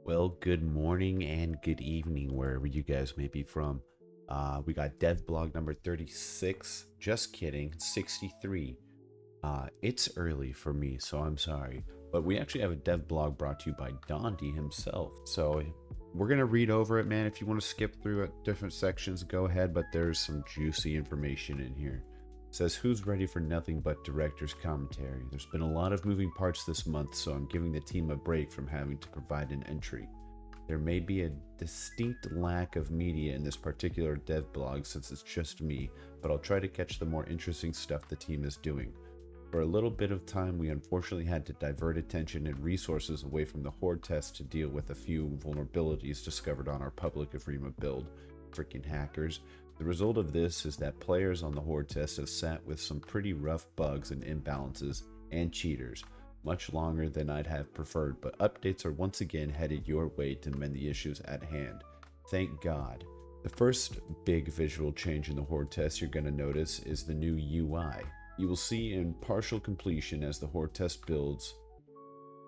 Well, good morning and good evening, wherever you guys may be from. We got DevBlog number 36. Just kidding, 63. It's early for me, so I'm sorry. But we actually have a DevBlog brought to you by Dondi himself. So we're going to read over it, man. If you want to skip through it, different sections, go ahead. But there's some juicy information in here. It says, who's ready for nothing but director's commentary? There's been a lot of moving parts this month, so I'm giving the team a break from having to provide an entry. There may be a distinct lack of media in this particular dev blog since it's just me, but I'll try to catch the more interesting stuff the team is doing. For a little bit of time, we unfortunately had to divert attention and resources away from the Horde test to deal with a few vulnerabilities discovered on our public arena build. Freaking hackers. The result of this is that players on the Horde test have sat with some pretty rough bugs and imbalances and cheaters, much longer than I'd have preferred, but updates are once again headed your way to mend the issues at hand. Thank God. The first big visual change in the Horde test you're going to notice is the new UI. You will see in partial completion as the Horde test builds.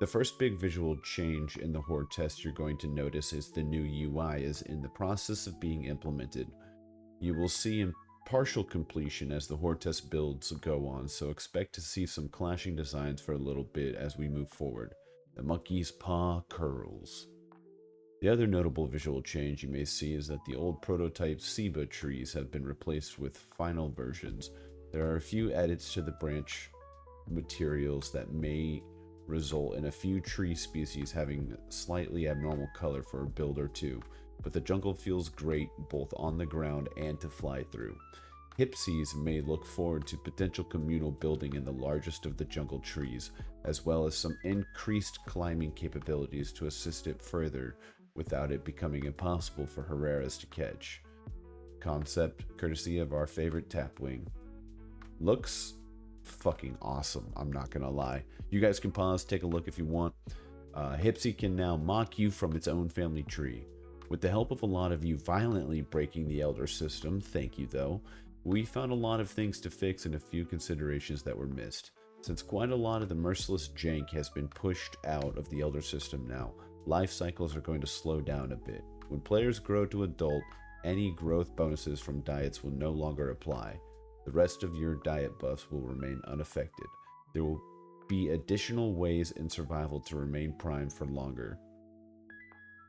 The first big visual change in the Horde test you're going to notice is the new UI is in the process of being implemented. You will see in partial completion as the Horde test builds go on, so expect to see some clashing designs for a little bit as we move forward. The monkey's paw curls. The other notable visual change you may see is that the old prototype Seba trees have been replaced with final versions. There are a few edits to the branch materials that may result in a few tree species having slightly abnormal color for a build or two, but the jungle feels great both on the ground and to fly through. Hipsies may look forward to potential communal building in the largest of the jungle trees, as well as some increased climbing capabilities to assist it further without it becoming impossible for Herreras to catch. Concept courtesy of our favorite Tapwing. Looks fucking awesome, I'm not gonna lie. You guys can pause, take a look if you want. Hipsy can now mock you from its own family tree. With the help of a lot of you violently breaking the Elder system, thank you though, we found a lot of things to fix and a few considerations that were missed. Since quite a lot of the merciless jank has been pushed out of the Elder system now, life cycles are going to slow down a bit. When players grow to adult, any growth bonuses from diets will no longer apply. The rest of your diet buffs will remain unaffected. There will be additional ways in survival to remain primed for longer.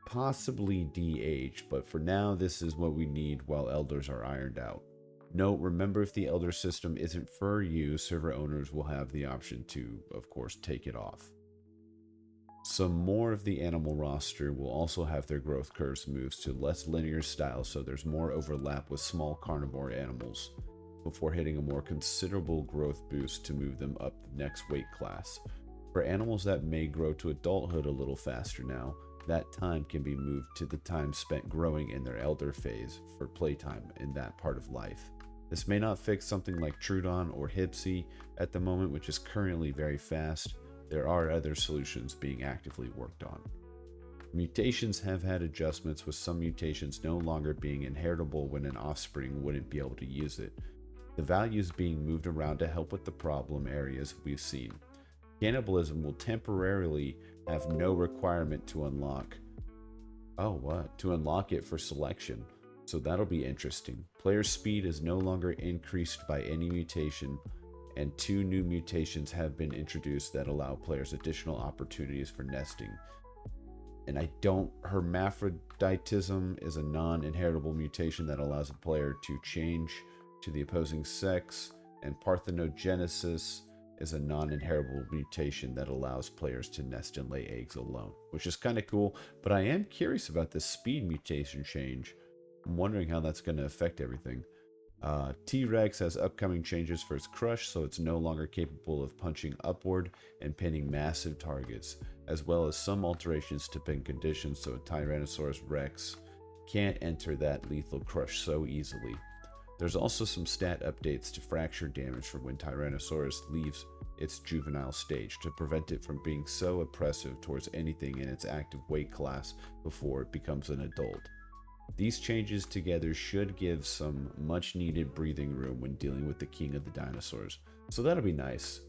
Possibly de-age, but for now this is what we need while elders are ironed out. Note, remember, if the elder system isn't for you, server owners will have the option to, of course, take it off. Some more of the animal roster will also have their growth curves moved to less linear style, so there's more overlap with small carnivore animals, before hitting a more considerable growth boost to move them up the next weight class. For animals that may grow to adulthood a little faster now, that time can be moved to the time spent growing in their elder phase for playtime in that part of life. This may not fix something like Trudon or Hipsy at the moment, which is currently very fast. There are other solutions being actively worked on. Mutations have had adjustments, with some mutations no longer being inheritable when an offspring wouldn't be able to use it. The values being moved around to help with the problem areas we've seen. Cannibalism will temporarily have no requirement to unlock. To unlock it for selection. So that'll be interesting. Player speed is no longer increased by any mutation, and 2 new mutations have been introduced that allow players additional opportunities for nesting. And hermaphroditism is a non-inheritable mutation that allows a player to change to the opposing sex, and parthenogenesis is a non-inheritable mutation that allows players to nest and lay eggs alone, which is kind of cool. But I am curious about this speed mutation change. I'm wondering how that's going to affect everything. T-Rex has upcoming changes for its crush, so it's no longer capable of punching upward and pinning massive targets, as well as some alterations to pin conditions, so a Tyrannosaurus Rex can't enter that lethal crush so easily. There's also some stat updates to fracture damage for when Tyrannosaurus leaves its juvenile stage to prevent it from being so oppressive towards anything in its active weight class before it becomes an adult. These changes together should give some much needed breathing room when dealing with the king of the dinosaurs, so that'll be nice.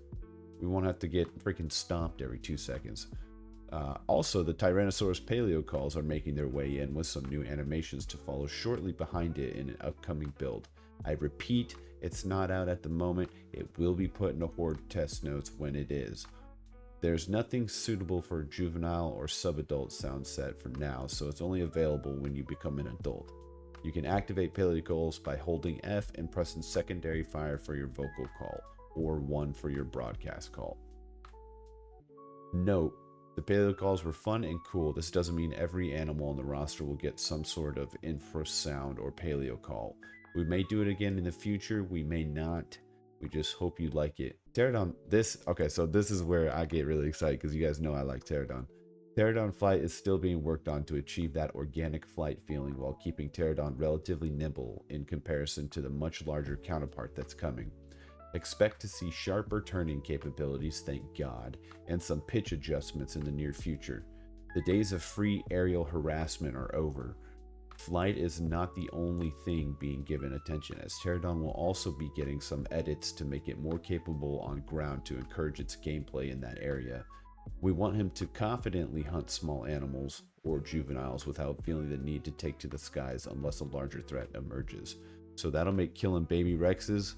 We won't have to get freaking stomped every 2 seconds. Also, the Tyrannosaurus paleo calls are making their way in with some new animations to follow shortly behind it in an upcoming build. I repeat, it's not out at the moment. It will be put into Horde test notes when it is. There's nothing suitable for a juvenile or sub-adult sound set for now, so it's only available when you become an adult. You can activate paleo calls by holding F and pressing secondary fire for your vocal call, or 1 for your broadcast call. Note, the paleo calls were fun and cool. This doesn't mean every animal on the roster will get some sort of infrasound or paleo call. We may do it again in the future, we may not. We just hope you like it. Pteranodon, so this is where I get really excited because you guys know I like Pteranodon. Pteranodon flight is still being worked on to achieve that organic flight feeling while keeping Pteranodon relatively nimble in comparison to the much larger counterpart that's coming. Expect to see sharper turning capabilities, thank God, and some pitch adjustments in the near future. The days of free aerial harassment are over. Flight is not the only thing being given attention, as Pteranodon will also be getting some edits to make it more capable on ground to encourage its gameplay in that area. We want him to confidently hunt small animals or juveniles without feeling the need to take to the skies unless a larger threat emerges. So that'll make killing baby Rexes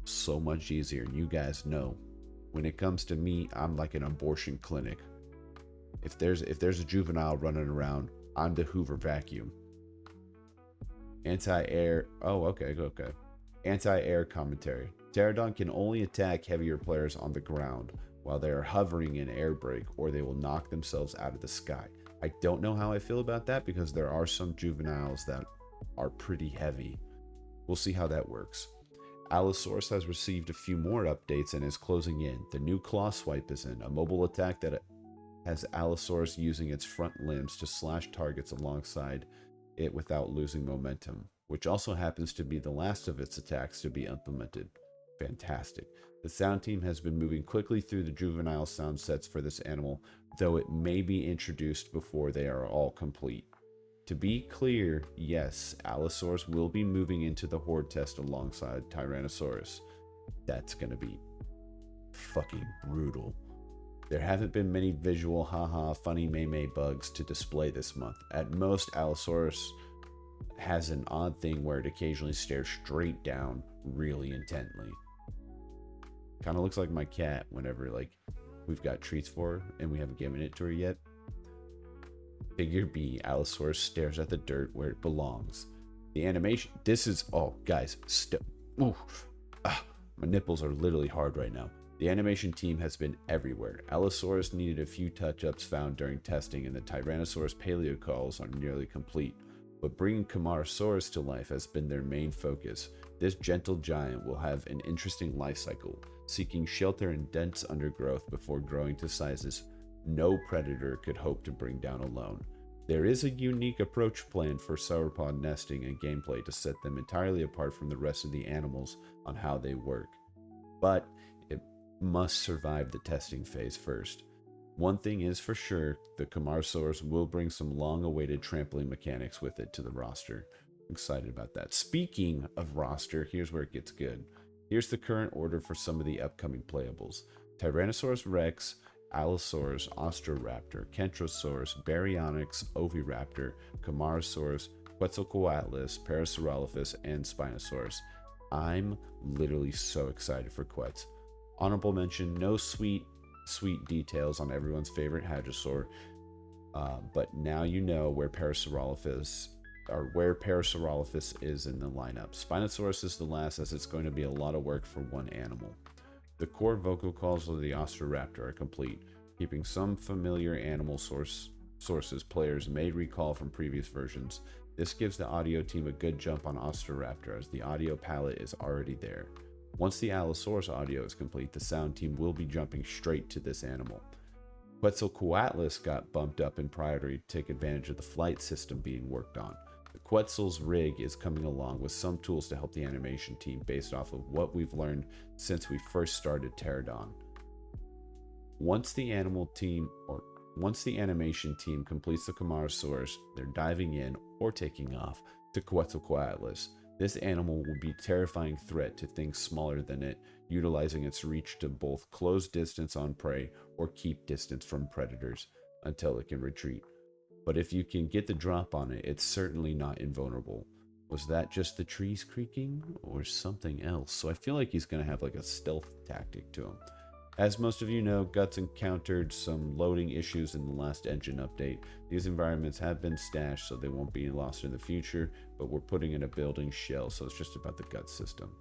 so much easier. And you guys know, when it comes to me, I'm like an abortion clinic. If there's a juvenile running around, I'm the Hoover vacuum. Anti-air commentary. Pteranodon can only attack heavier players on the ground while they are hovering in air brake, or they will knock themselves out of the sky. I don't know how I feel about that because there are some juveniles that are pretty heavy. We'll see how that works. Allosaurus has received a few more updates and is closing in. The new claw swipe is in, a mobile attack that has Allosaurus using its front limbs to slash targets alongside it without losing momentum, which also happens to be the last of its attacks to be implemented. Fantastic. The sound team has been moving quickly through the juvenile sound sets for this animal, though it may be introduced before they are all complete. To be clear, yes, Allosaurus will be moving into the Horde test alongside Tyrannosaurus. That's gonna be fucking brutal. There haven't been many visual haha funny meme bugs to display this month. At most, Allosaurus has an odd thing where it occasionally stares straight down really intently. Kind of looks like my cat whenever we've got treats for her and we haven't given it to her yet. Figure B, Allosaurus stares at the dirt where it belongs. The animation, this is, oh guys, my nipples are literally hard right now. The animation team has been everywhere. Allosaurus needed a few touch-ups found during testing, and the Tyrannosaurus paleo calls are nearly complete. But bringing Camarasaurus to life has been their main focus. This gentle giant will have an interesting life cycle, seeking shelter in dense undergrowth before growing to sizes no predator could hope to bring down alone. There is a unique approach planned for sauropod nesting and gameplay to set them entirely apart from the rest of the animals on how they work. But it must survive the testing phase first. One thing is for sure, the Camarasaurus will bring some long-awaited trampling mechanics with it to the roster. I'm excited about that. Speaking of roster, here's where it gets good. Here's the current order for some of the upcoming playables. Tyrannosaurus Rex, Allosaurus, Ostroraptor, Kentrosaurus, Baryonyx, Oviraptor, Camarasaurus, Quetzalcoatlus, Parasaurolophus, and Spinosaurus. I'm literally so excited for Quetz. Honorable mention, no sweet details on everyone's favorite Hadrosaur, but now you know where Parasaurolophus is in the lineup. Spinosaurus is the last, as it's going to be a lot of work for one animal. The core vocal calls of the Ostroraptor are complete, keeping some familiar animal sources players may recall from previous versions. This gives the audio team a good jump on Ostroraptor, as the audio palette is already there. Once the Allosaurus audio is complete, the sound team will be jumping straight to this animal. Quetzalcoatlus got bumped up in priority to take advantage of the flight system being worked on. The Quetzal's rig is coming along with some tools to help the animation team based off of what we've learned since we first started Pteranodon. Once the animation team completes the Camarasaurus, they're diving in or taking off to Quetzalcoatlus. This animal will be a terrifying threat to things smaller than it, utilizing its reach to both close distance on prey or keep distance from predators. until it can retreat. But if you can get the drop on it, it's certainly not invulnerable. Was that just the trees creaking or something else? So I feel like he's going to have like a stealth tactic to him. As most of you know, Guts encountered some loading issues in the last engine update. These environments have been stashed, so they won't be lost in the future, but we're putting in a building shell, so it's just about the Guts system.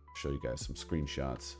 I'll show you guys some screenshots.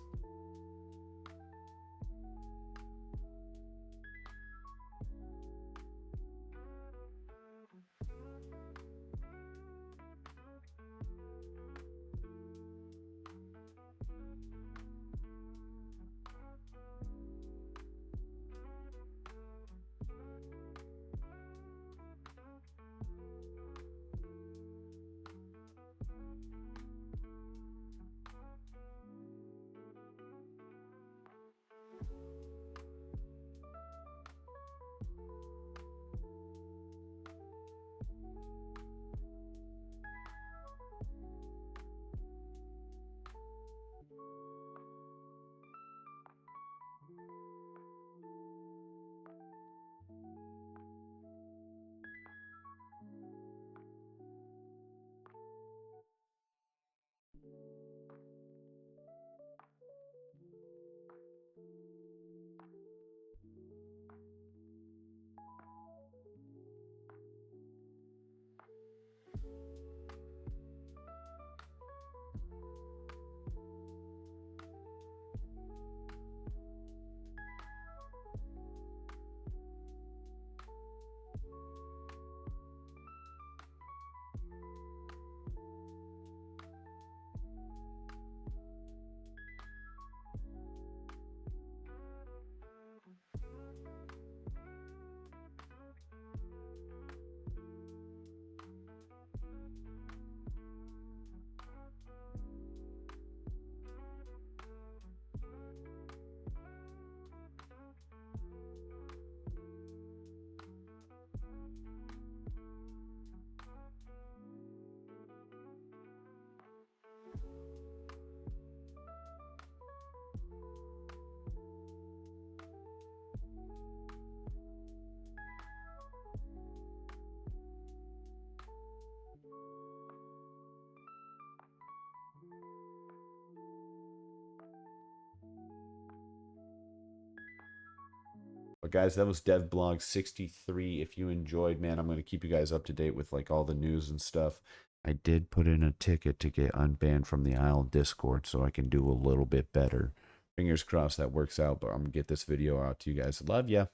But guys, that was DevBlog 63. If you enjoyed, man, I'm going to keep you guys up to date with like all the news and stuff. I did put in a ticket to get unbanned from the Isle Discord so I can do a little bit better. Fingers crossed that works out, but I'm going to get this video out to you guys. Love ya.